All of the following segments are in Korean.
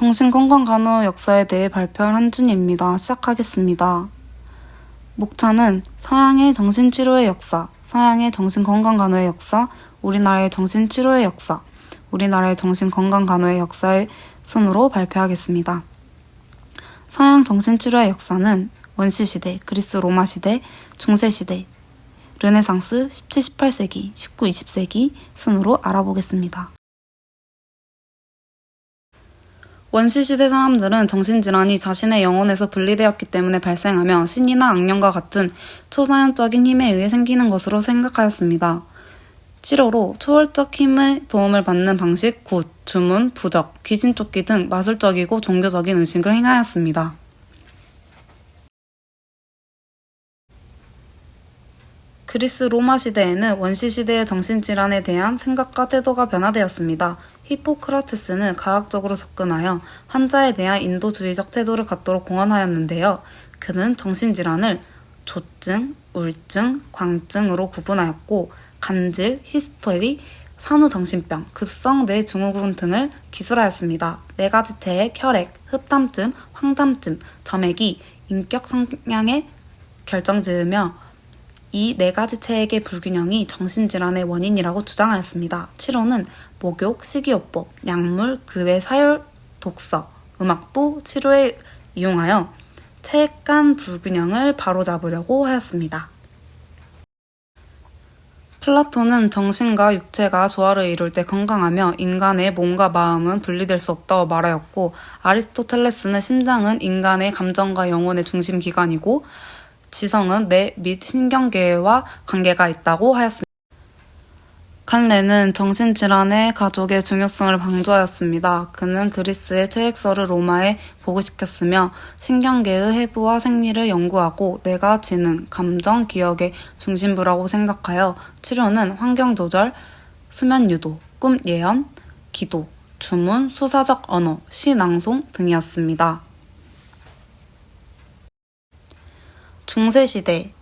정신건강간호 역사에 대해 발표할 한준희입니다. 시작하겠습니다. 목차는 서양의 정신치료의 역사, 서양의 정신건강간호의 역사, 우리나라의 정신치료의 역사, 우리나라의 정신건강간호의 역사의 순으로 발표하겠습니다. 서양 정신치료의 역사는 원시시대, 그리스 로마 시대, 중세시대, 르네상스, 17, 18세기, 19, 20세기 순으로 알아보겠습니다. 원시시대 사람들은 정신질환이 자신의 영혼에서 분리되었기 때문에 발생하며 신이나 악령과 같은 초자연적인 힘에 의해 생기는 것으로 생각하였습니다. 치료로 초월적 힘의 도움을 받는 방식, 굿, 주문, 부적, 귀신 쫓기 등 마술적이고 종교적인 의식을 행하였습니다. 그리스 로마 시대에는 원시시대의 정신질환에 대한 생각과 태도가 변화되었습니다. 히포크라테스는 과학적으로 접근하여 환자에 대한 인도주의적 태도를 갖도록 공언하였는데요. 그는 정신질환을 조증, 우울증, 광증으로 구분하였고 간질, 히스테리, 산후정신병, 급성 뇌증후군 등을 기술하였습니다. 4가지 체의 혈액, 흡담증, 황담증, 점액이 인격 성향에 결정지으며 이 4가지 체액의 불균형이 정신질환의 원인이라고 주장하였습니다. 치료는 목욕, 식이요법, 약물, 그 외 사열, 독서, 음악도 치료에 이용하여 체액 간 불균형을 바로잡으려고 하였습니다. 플라톤은 정신과 육체가 조화를 이룰 때 건강하며 인간의 몸과 마음은 분리될 수 없다고 말하였고, 아리스토텔레스는 심장은 인간의 감정과 영혼의 중심 기관이고 지성은 뇌 및 신경계와 관계가 있다고 하였습니다. 갈레는 정신질환의 가족의 중요성을 강조하였습니다. 그는 그리스의 체액서를 로마에 보고시켰으며 신경계의 해부와 생리를 연구하고 뇌가 지능, 감정, 기억의 중심부라고 생각하여 치료는 환경조절, 수면유도, 꿈 예언, 기도, 주문, 수사적 언어, 시 낭송 등이었습니다. 중세시대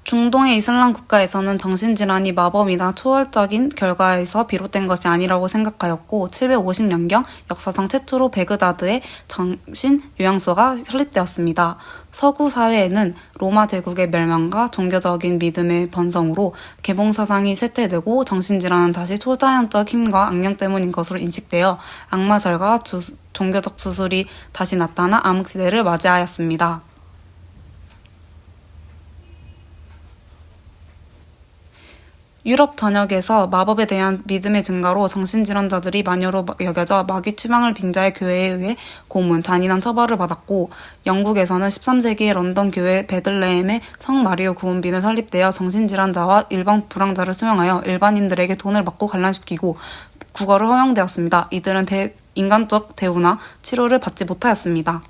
중동의 이슬람 국가에서는 정신질환이 마법이나 초월적인 결과에서 비롯된 것이 아니라고 생각하였고 750년경 역사상 최초로 베그다드에 정신요양소가 설립되었습니다. 서구 사회에는 로마 제국의 멸망과 종교적인 믿음의 번성으로 계몽사상이 쇠퇴되고 정신질환은 다시 초자연적 힘과 악령 때문인 것으로 인식되어 악마설과 종교적 주술이 다시 나타나 암흑시대를 맞이하였습니다. 유럽 전역에서 마법에 대한 믿음의 증가로 정신질환자들이 마녀로 여겨져 마귀 추방을 빙자해 교회에 의해 고문, 잔인한 처벌을 받았고 영국에서는 13세기에 런던 교회 베들레헴의 성 마리오 구원빈을 설립되어 정신질환자와 일반 불황자를 수용하여 일반인들에게 돈을 받고 관람시키고 구걸을 허용되었습니다. 이들은 인간적 대우나 치료를 받지 못하였습니다.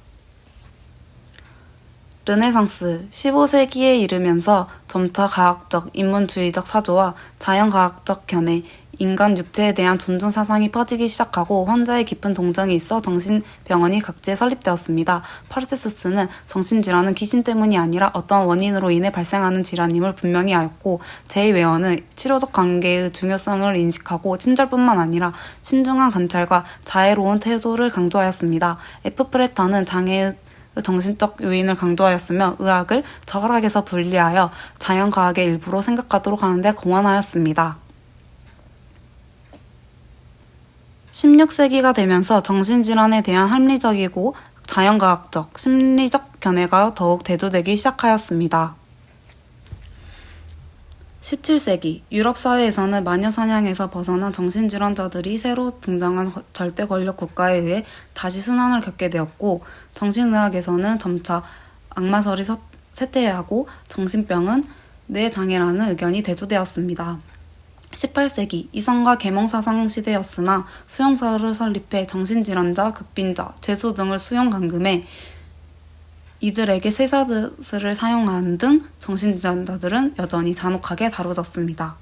르네상스 15세기에 이르면서 점차 과학적, 인문주의적 사조와 자연과학적 견해, 인간 육체에 대한 존중 사상이 퍼지기 시작하고 환자의 깊은 동정이 있어 정신병원이 각지에 설립되었습니다. 파르세수스는 정신질환은 귀신 때문이 아니라 어떠한 원인으로 인해 발생하는 질환임을 분명히 하였고 제2웨어는 치료적 관계의 중요성을 인식하고 친절뿐만 아니라 신중한 관찰과 자애로운 태도를 강조하였습니다. F. 프레터는 장애의 정신적 요인을 강조하였으며 의학을 철학에서 분리하여 자연과학의 일부로 생각하도록 하는데 공헌하였습니다. 16세기가 되면서 정신질환에 대한 합리적이고 자연과학적, 심리적 견해가 더욱 대두되기 시작하였습니다. 17세기 유럽 사회에서는 마녀 사냥에서 벗어난 정신질환자들이 새로 등장한 절대 권력 국가에 의해 다시 순환을 겪게 되었고 정신의학에서는 점차 악마설이 쇠퇴하고 정신병은 뇌장애라는 의견이 대두되었습니다. 18세기 이성과 계몽사상 시대였으나 수용소를 설립해 정신질환자, 극빈자, 죄수 등을 수용 감금해 이들에게 쇠사슬을 사용하는 등 정신질환자들은 여전히 잔혹하게 다뤄졌습니다.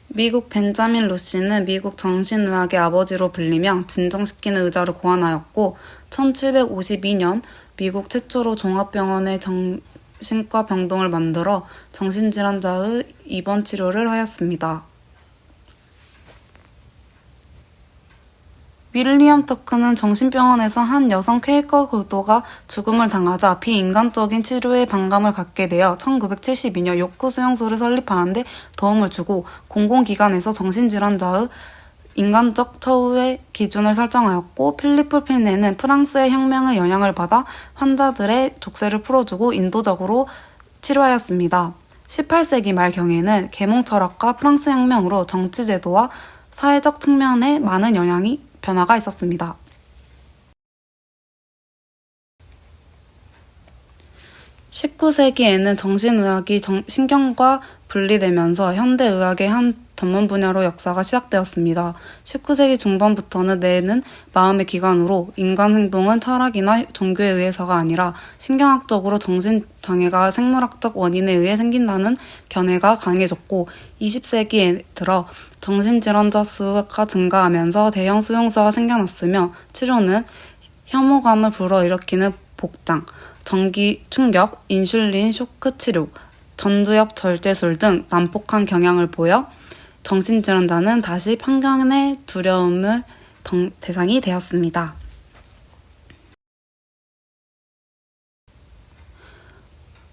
미국 벤자민 루시는 미국 정신의학의 아버지로 불리며 진정시키는 의자를 고안하였고 1752년 미국 최초로 종합병원의 정신과 병동을 만들어 정신질환자의 입원 치료를 하였습니다. 윌리엄 터크는 정신병원에서 한 여성 퀘이커 교도가 죽음을 당하자 비인간적인 치료에 반감을 갖게 되어 1972년 요크 수용소를 설립하는 데 도움을 주고 공공기관에서 정신질환자의 인간적 처우의 기준을 설정하였고, 필리프 필네는 프랑스의 혁명의 영향을 받아 환자들의 족쇄를 풀어주고 인도적으로 치료하였습니다. 18세기 말경에는 계몽 철학과 프랑스 혁명으로 정치 제도와 사회적 측면에 많은 변화가 있었습니다. 19세기에는 정신의학이 신경과 분리되면서 현대의학의 한 전문 분야로 역사가 시작되었습니다. 19세기 중반부터는 뇌는 마음의 기관으로 인간 행동은 철학이나 종교에 의해서가 아니라 신경학적으로 정신장애가 생물학적 원인에 의해 생긴다는 견해가 강해졌고, 20세기에 들어 정신질환자 수가 증가하면서 대형 수용소가 생겨났으며, 치료는 혐오감을 불어일으키는 복장, 전기 충격, 인슐린 쇼크 치료, 전두엽 절제술 등 난폭한 경향을 보여 정신질환자는 다시 편견의 두려움을 대상이 되었습니다.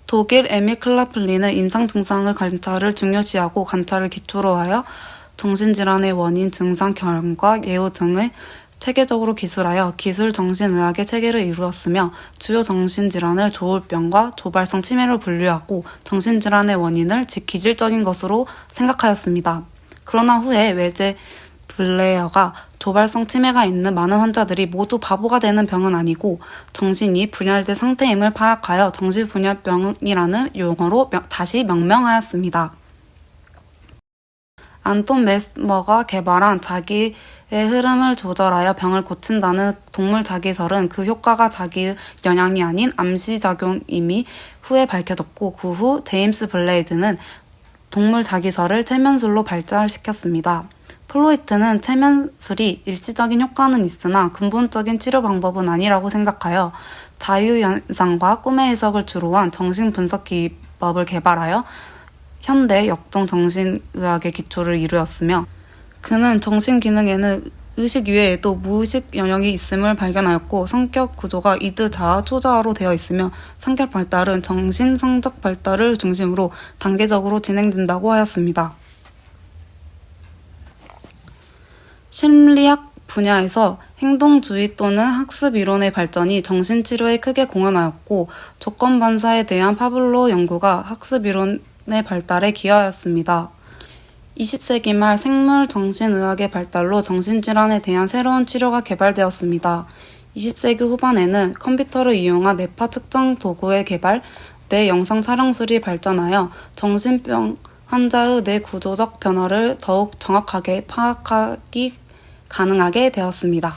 독일 에밀 클라플리는 임상 증상의 관찰을 중요시하고 관찰을 기초로 하여 정신질환의 원인, 증상, 결과, 예후 등을 체계적으로 기술하여 기술 정신의학의 체계를 이루었으며, 주요 정신질환을 조울병과 조발성 치매로 분류하고 정신질환의 원인을 기질적인 것으로 생각하였습니다. 그러나 후에 외제 블레어가 조발성 치매가 있는 많은 환자들이 모두 바보가 되는 병은 아니고 정신이 분열된 상태임을 파악하여 정신분열병이라는 용어로 다시 명명하였습니다. 안톤 메스머가 개발한 자기의 흐름을 조절하여 병을 고친다는 동물 자기설은 그 효과가 자기의 영향이 아닌 암시작용임이 후에 밝혀졌고, 그 후 제임스 블레이드는 동물 자기설을 체면술로 발전시켰습니다. 플로이트는 체면술이 일시적인 효과는 있으나 근본적인 치료 방법은 아니라고 생각하여 자유현상과 꿈의 해석을 주로 한 정신분석 기법을 개발하여 현대 역동 정신의학의 기초를 이루었으며, 그는 정신기능에는 의식 이외에도 무의식 영역이 있음을 발견하였고, 성격 구조가 이드자아 초자아로 되어 있으며 성격 발달은 정신성적 발달을 중심으로 단계적으로 진행된다고 하였습니다. 심리학 분야에서 행동주의 또는 학습 이론의 발전이 정신치료에 크게 공헌하였고, 조건반사에 대한 파블로 연구가 학습 이론의 발달에 기여하였습니다. 20세기 말 생물정신의학의 발달로 정신질환에 대한 새로운 치료가 개발되었습니다. 20세기 후반에는 컴퓨터를 이용한 뇌파 측정 도구의 개발, 뇌 영상 촬영술이 발전하여 정신병 환자의 뇌 구조적 변화를 더욱 정확하게 파악하기 가능하게 되었습니다.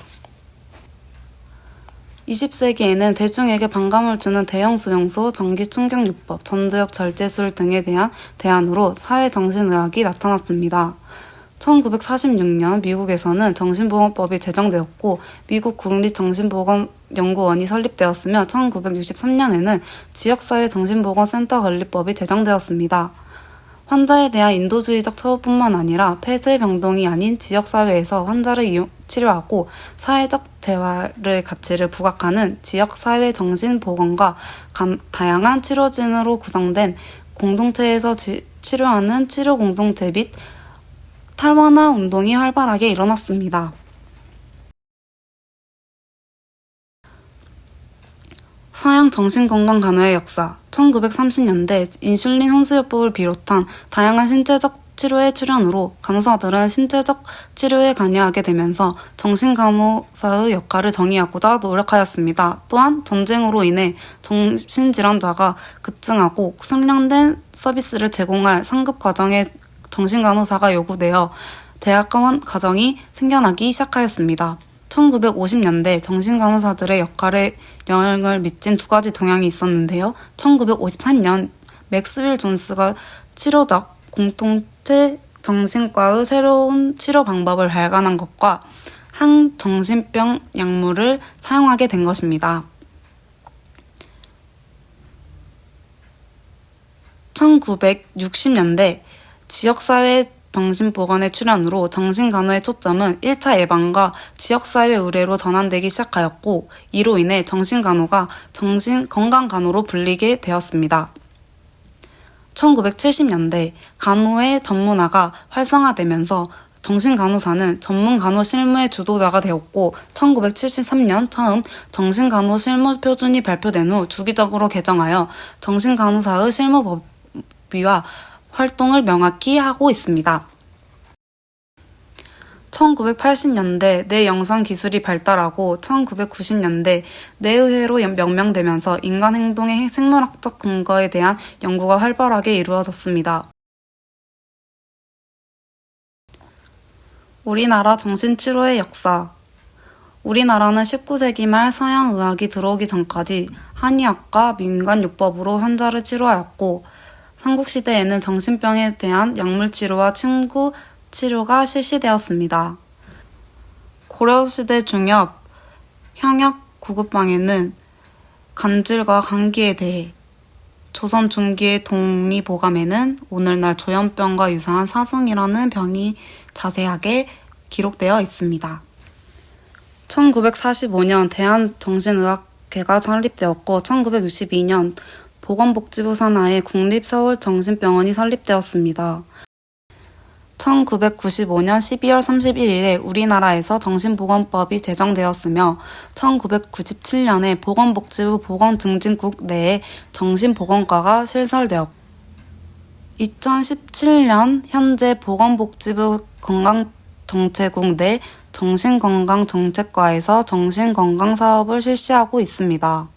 20세기에는 대중에게 반감을 주는 대형 수용소, 전기충격요법, 전두엽 절제술 등에 대한 대안으로 사회정신의학이 나타났습니다. 1946년 미국에서는 정신보건법이 제정되었고, 미국 국립정신보건연구원이 설립되었으며, 1963년에는 지역사회 정신보건센터 건립법이 제정되었습니다. 환자에 대한 인도주의적 처우뿐만 아니라 폐쇄병동이 아닌 지역사회에서 환자를 치료하고 사회적 재활의 가치를 부각하는 지역사회정신보건과 다양한 치료진으로 구성된 공동체에서 치료하는 치료공동체 및 탈원화 운동이 활발하게 일어났습니다. 서양 정신건강 간호의 역사. 1930년대 인슐린 혼수요법을 비롯한 다양한 신체적 치료의 출현으로 간호사들은 신체적 치료에 관여하게 되면서 정신간호사의 역할을 정의하고자 노력하였습니다. 또한 전쟁으로 인해 정신질환자가 급증하고 숙련된 서비스를 제공할 상급 과정에 정신간호사가 요구되어 대학원 과정이 생겨나기 시작하였습니다. 1950년대 정신간호사들의 역할에 영향을 미친 두 가지 동향이 있었는데요. 1953년 맥스윌 존스가 치료적 공동체 정신과의 새로운 치료 방법을 발간한 것과 항정신병 약물을 사용하게 된 것입니다. 1960년대 지역사회 정신보건의 출현으로 정신간호의 초점은 1차 예방과 지역사회 의료로 전환되기 시작하였고, 이로 인해 정신간호가 정신건강간호로 불리게 되었습니다. 1970년대 간호의 전문화가 활성화되면서 정신간호사는 전문간호 실무의 주도자가 되었고, 1973년 처음 정신간호 실무 표준이 발표된 후 주기적으로 개정하여 정신간호사의 실무법위와 활동을 명확히 하고 있습니다. 1980년대 뇌 영상 기술이 발달하고 1990년대 뇌의회로 명명되면서 인간 행동의 생물학적 근거에 대한 연구가 활발하게 이루어졌습니다. 우리나라 정신치료의 역사. 우리나라는 19세기 말 서양의학이 들어오기 전까지 한의학과 민간요법으로 환자를 치료하였고, 삼국시대에는 정신병에 대한 약물치료와 침구치료가 실시되었습니다. 고려시대 중엽 향약 구급방에는 간질과 감기에 대해, 조선 중기의 동의보감에는 오늘날 조현병과 유사한 사송이라는 병이 자세하게 기록되어 있습니다. 1945년 대한정신의학회가 설립되었고 1962년 보건복지부 산하에 국립서울정신병원이 설립되었습니다. 1995년 12월 31일에 우리나라에서 정신보건법이 제정되었으며 1997년에 보건복지부 보건증진국 내에 정신보건과가 신설되었고 2017년 현재 보건복지부 건강정책국 내 정신건강정책과에서 정신건강사업을 실시하고 있습니다.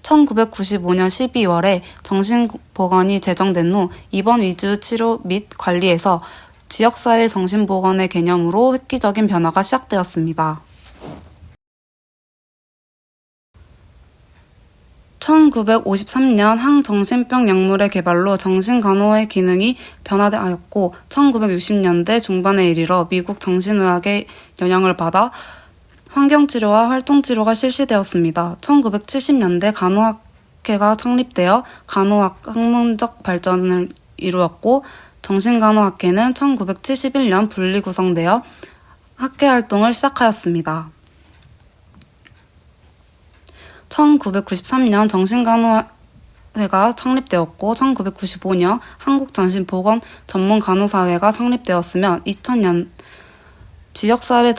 1995년 12월에 정신보건이 제정된 후 입원 위주 치료 및 관리에서 지역사회 정신보건의 개념으로 획기적인 변화가 시작되었습니다. 1953년 항정신병 약물의 개발로 정신간호의 기능이 변화하였고 1960년대 중반에 이르러 미국 정신의학의 영향을 받아 환경치료와 활동치료가 실시되었습니다. 1970년대 간호학회가 창립되어 간호학 학문적 발전을 이루었고 정신간호학회는 1971년 분리구성되어 학회 활동을 시작하였습니다. 1993년 정신간호회가 창립되었고 1995년 한국정신보건 전문간호사회가 창립되었으며 2000년 지역사회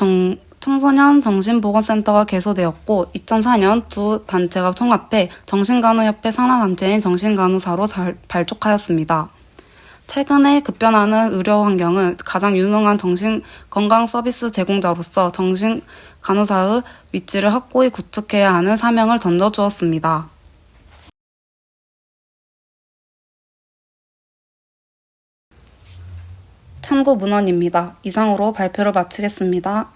청소년 정신보건센터가 개소되었고 2004년 두 단체가 통합해 정신간호협회 산하단체인 정신간호사로 발족하였습니다. 최근에 급변하는 의료 환경은 가장 유능한 정신건강 서비스 제공자로서 정신간호사의 위치를 확고히 구축해야 하는 사명을 던져주었습니다. 참고 문헌입니다. 이상으로 발표를 마치겠습니다.